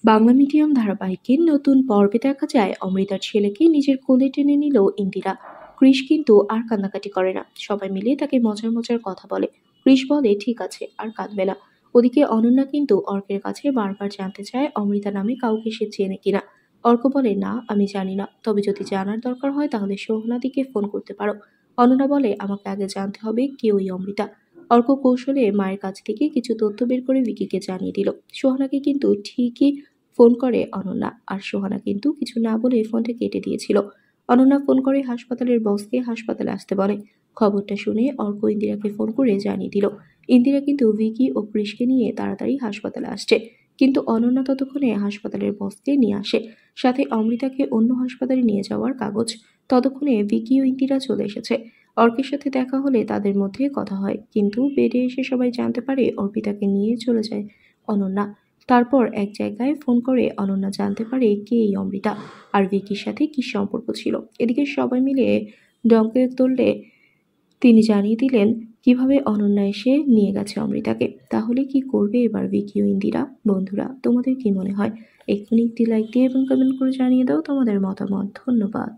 Bangla medium ধারাবাহিকের নতুন পর্বে দেখা যায় অমৃতার ছেলেকে নিজের কোলে টেনে নিল ইন্দিরা। কৃষ কিন্তু আর কান্নাকাটি করে না, সবাই মিলে তাকে মজার মজার কথা বলে। কৃষ বলে ঠিক আছে, আর কাঁদবে না। ওদিকে অনন্যা কিন্তু অর্কের কাছে বারবার জানতে চায় অমৃতা নামে কাউকে সে চেনে কিনা। অর্ক বলে না, আমি জানি না, তবে যদি জানার দরকার হয় তাহলে সোহনাদিকে ফোন করতে পারো। অনন্যা বলে আমাকে আগে জানতে হবে কে ওই অমৃতা। অর্ক কৌশলে মায়ের কাছ থেকে কিছু তথ্য বের করে ভিকিকে জানিয়ে দিল। সোহানাকে কিন্তু ঠিকই ফোন করে অনন্যা, আর সোহানা কিন্তু কিছু না বলে ফোনটা কেটে দিয়েছিল। অনন্যা ফোন করে হাসপাতালের বসকে হাসপাতালে আসতে বলে। খবরটা শুনে অর্ক ইন্দিরাকে ফোন করে জানিয়ে দিল। ইন্দিরা কিন্তু ভিকি ও কৃষকে নিয়ে তাড়াতাড়ি হাসপাতালে আসছে, কিন্তু অনন্যা ততক্ষণে হাসপাতালের বসকে নিয়ে আসে, সাথে অমৃতাকে অন্য হাসপাতালে নিয়ে যাওয়ার কাগজ। ততক্ষণে ভিকি ও ইন্দিরা চলে এসেছে। অর্কের সাথে দেখা হলে তাদের মধ্যে কথা হয়, কিন্তু বেডে এসে সবাই জানতে পারে অর্পিতাকে নিয়ে চলে যায় অনন্যা। তারপর এক জায়গায় ফোন করে অনন্যা জানতে পারে কে এই অমৃতা, আর ভিকির সাথে কি সম্পর্ক ছিল। এদিকে সবাই মিলে ডঙ্কে তুললে তিনি জানিয়ে দিলেন কিভাবে অনন্যা এসে নিয়ে গেছে অমৃতাকে। তাহলে কি করবে এবার ভিকি ও ইন্দিরা? বন্ধুরা, তোমাদের কি মনে হয়? এক্ষুনি একটি লাইক দিয়ে এবং কমেন্ট করে জানিয়ে দাও তোমাদের মতামত। ধন্যবাদ।